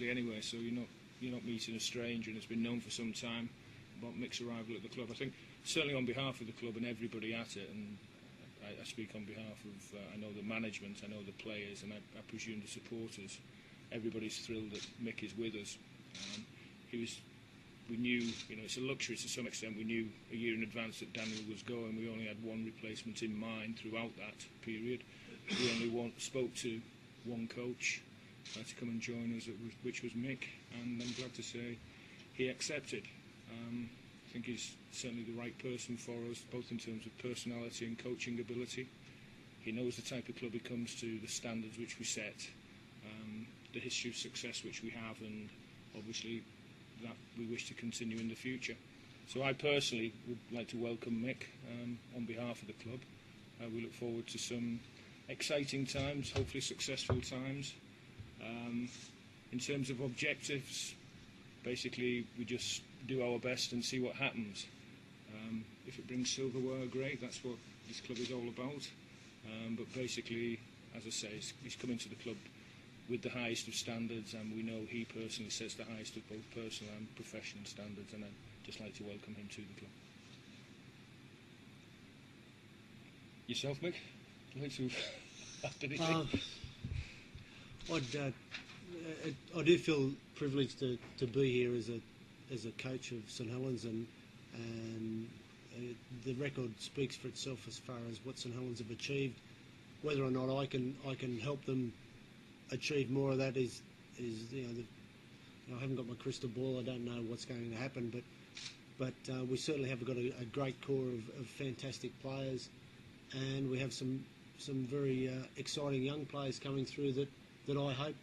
Anyway, so you're not meeting a stranger, and it's been known for some time about Mick's arrival at the club. I think certainly on behalf of the club and everybody at it, and I speak on behalf of I know the management, I know the players, and I presume the supporters. Everybody's thrilled that Mick is with us. We knew, it's a luxury to some extent. We knew a year in advance that Daniel was going. We only had one replacement in mind throughout that period. We only spoke to one coach to come and join us, which was Mick, and I'm glad to say he accepted. I think he's certainly the right person for us, both in terms of personality and coaching ability. He knows the type of club he comes to, the standards which we set, the history of success which we have, and obviously that we wish to continue in the future. So I personally would like to welcome Mick on behalf of the club. We look forward to some exciting times, hopefully successful times. In terms of objectives, basically we just do our best and see what happens. If it brings silverware, great, that's what this club is all about. But basically, as I say, he's coming to the club with the highest of standards, and we know he personally sets the highest of both personal and professional standards, and I'd just like to welcome him to the club. Yourself, Mick? Would you like to add anything? I do feel privileged to be here as a coach of St Helens, and the record speaks for itself as far as what St Helens have achieved. Whether or not I can help them achieve more of that is I haven't got my crystal ball. I don't know what's going to happen, but we certainly have got a great core of fantastic players, and we have some very exciting young players coming through that I hope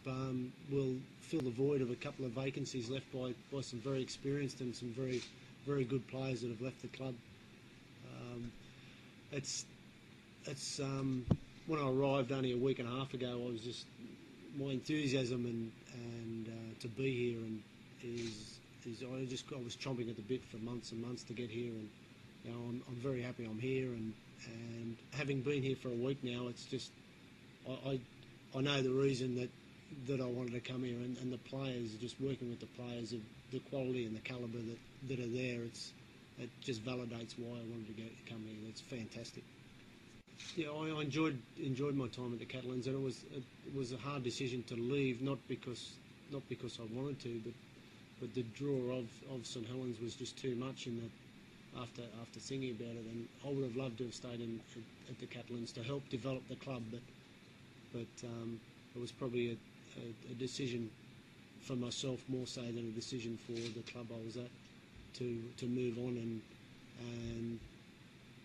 will fill the void of a couple of vacancies left by some very experienced and some very, very good players that have left the club. When I arrived only a week and a half ago, I was just, my enthusiasm and to be here and I was chomping at the bit for months and months to get here, and I'm very happy I'm here, and having been here for a week now, it's just I know the reason that I wanted to come here, and the players, just working with the players of the quality and the calibre that are there, it just validates why I wanted to come here. It's fantastic. Yeah, I enjoyed my time at the Catalans, and it was a hard decision to leave, not because I wanted to, but the draw of St Helens was just too much. In that, after thinking about it, and I would have loved to have stayed at the Catalans to help develop the club, but it was probably a decision for myself more so than a decision for the club I was at to move on and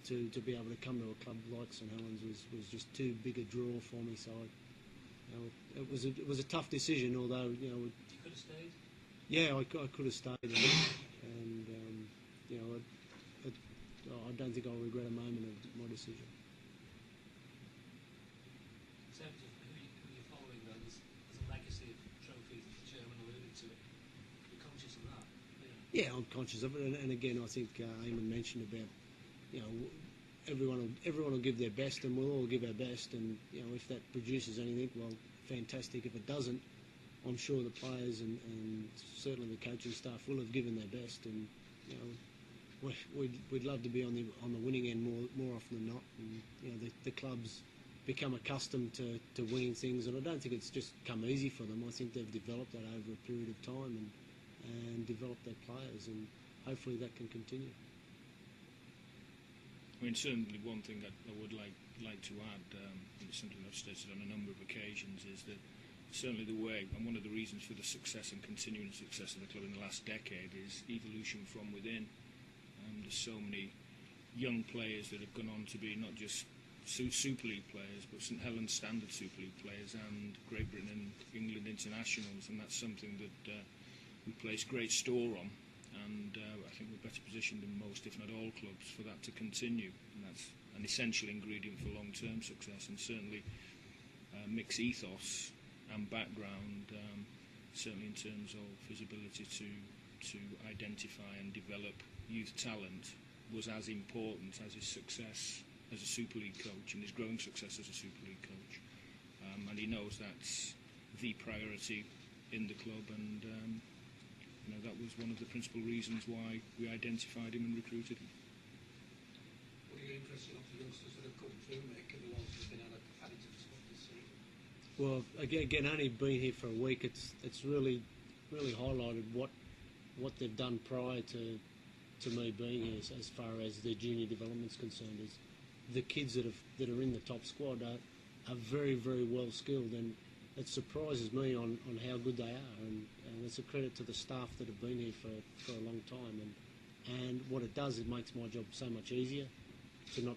to be able to come to a club like St Helens was just too big a draw for me. So it was a tough decision. Although you could have stayed. Yeah, I could have stayed, and I don't think I'll regret a moment of my decision. In terms of who you're following, though, there's a legacy of trophies. The chairman alluded to it. You're conscious of that? Yeah, I'm conscious of it, and again, I think Eamonn mentioned about everyone will give their best, and we'll all give our best, and if that produces anything, well, fantastic. If it doesn't, I'm sure the players and certainly the coaching staff will have given their best, and we'd love to be on the winning end more often than not. And the club's become accustomed to winning things, and I don't think it's just come easy for them. I think they've developed that over a period of time and developed their players, and hopefully that can continue. I mean, certainly one thing that I would like to add, it's something I've stated on a number of occasions, is that certainly the way, and one of the reasons for the success and continuing success of the club in the last decade is evolution from within. There's so many young players that have gone on to be not just Super League players, but St Helens standard Super League players and Great Britain and England internationals, and that's something that we place great store on. And I think we're better positioned than most, if not all clubs, for that to continue. And that's an essential ingredient for long-term success. And certainly Mick's ethos and background, certainly in terms of his ability to identify and develop youth talent, was as important as his success as a Super League coach and his growing success as a Super League coach. And he knows that's the priority in the club, and that was one of the principal reasons why we identified him and recruited him. What are you interested in the youngsters that have come through, Mick, and the ones that have been added to the squad this season? Well, again, only been here for a week. It's really highlighted what they've done prior to me being here, as far as their junior development's concerned. Is the kids that are in the top squad are very, very well skilled, and it surprises me on how good they are, and it's a credit to the staff that have been here for a long time, and what it does, it makes my job so much easier to not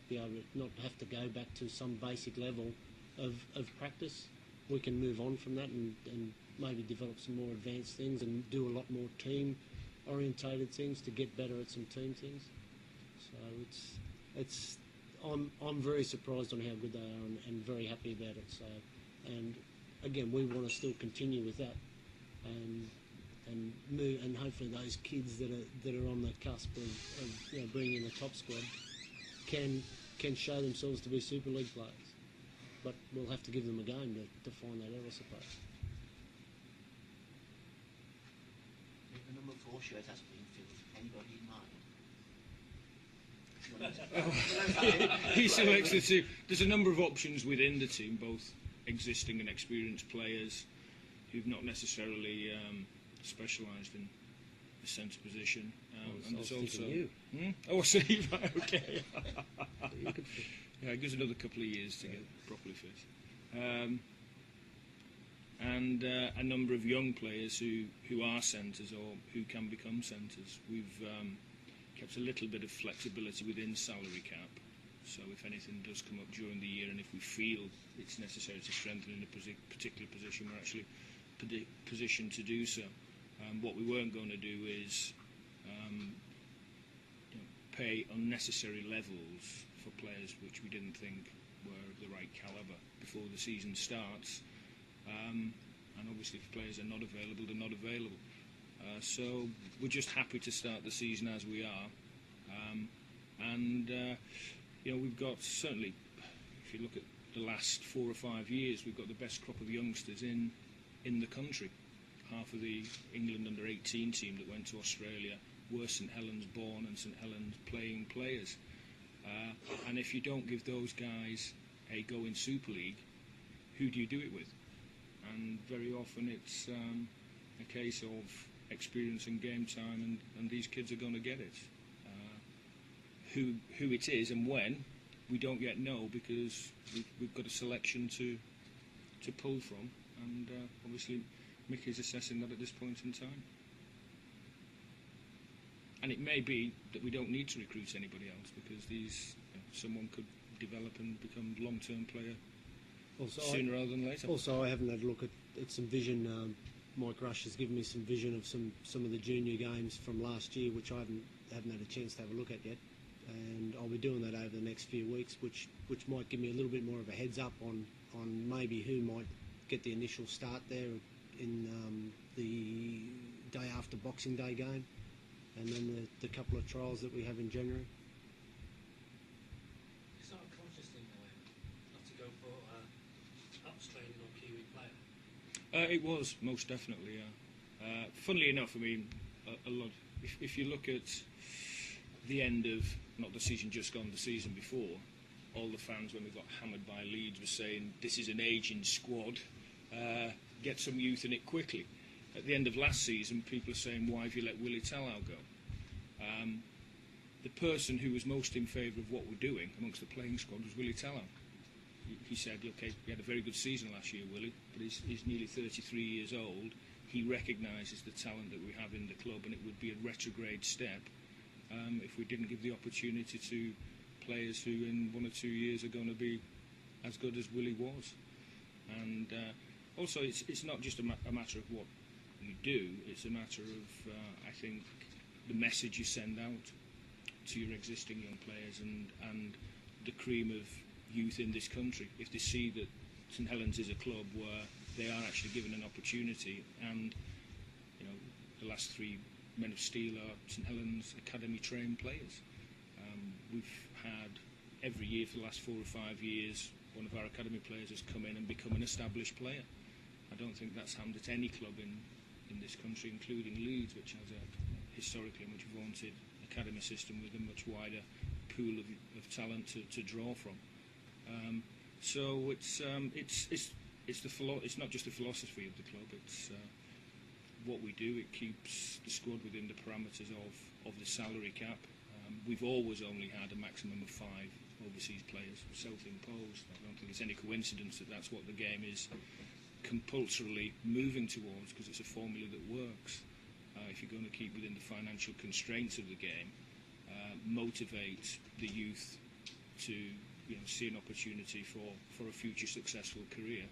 have to go back to some basic level of practice. We can move on from that and maybe develop some more advanced things and do a lot more team orientated things to get better at some team things. So I'm very surprised on how good they are, and very happy about it. So, and again, we want to still continue with that, and move, and hopefully those kids that are on the cusp of being in the top squad can show themselves to be Super League players. But we'll have to give them a game to find that out, I suppose. The number 4 shirt has been filled. Anybody in mind? He selects the two. There's a number of options within the team, both existing and experienced players who've not necessarily specialised in the centre position. And there's also you. Oh, see, right, okay. Yeah, it gives another couple of years to get properly fit. And a number of young players who are centres or who can become centres. We've kept a little bit of flexibility within salary cap, so if anything does come up during the year and if we feel it's necessary to strengthen in a particular position, we're actually positioned to do so. What we weren't going to do is pay unnecessary levels for players which we didn't think were of the right calibre before the season starts. And obviously if players are not available, they're not available. So we're just happy to start the season as we are. We've got, certainly, if you look at the last 4 or 5 years, we've got the best crop of youngsters in the country. Half of the England under-18 team that went to Australia were St Helens born and St Helens playing players. And if you don't give those guys a go in Super League, who do you do it with? And very often it's a case of experience and game time, and these kids are going to get it. Who it is and when, we don't yet know, because we've got a selection to pull from, and obviously Mick is assessing that at this point in time. And it may be that we don't need to recruit anybody else, because someone could develop and become long-term player sooner rather than later. Also, I haven't had a look at some vision. Mike Rush has given me some vision of some of the junior games from last year, which I haven't had a chance to have a look at yet. And I'll be doing that over the next few weeks, which might give me a little bit more of a heads up on maybe who might get the initial start there in the day after Boxing Day game, and then the couple of trials that we have in January. It's not a conscious thing, though, not to go for upstraining or Kiwi player. It was, most definitely, yeah. Funnily enough, I mean, a lot. If you look at the end of, not the season just gone, the season before, all the fans, when we got hammered by Leeds, were saying, this is an ageing squad, get some youth in it quickly. At the end of last season, people are saying, why have you let Willie Tallow go? The person who was most in favour of what we're doing amongst the playing squad was Willie Tallow. He said, okay, we had a very good season last year, Willie, but he's nearly 33 years old. He recognises the talent that we have in the club, and it would be a retrograde step if we didn't give the opportunity to players who in 1 or 2 years are going to be as good as Willie was. And also, it's not just a matter of what you do, it's a matter of, I think, the message you send out to your existing young players and the cream of youth in this country. If they see that St Helens is a club where they are actually given an opportunity, and the last 3 Men of Steel are St Helens Academy trained players. We've had every year for the last 4 or 5 years, one of our academy players has come in and become an established player. I don't think that's happened at any club in this country, including Leeds, which has a historically much vaunted academy system with a much wider pool of talent to draw from. So it's not just the philosophy of the club. It's what we do. It keeps the squad within the parameters of the salary cap. We've always only had a maximum of 5 overseas players, self-imposed. I don't think it's any coincidence that that's what the game is compulsorily moving towards, because it's a formula that works. If you're going to keep within the financial constraints of the game, motivate the youth to see an opportunity for a future successful career.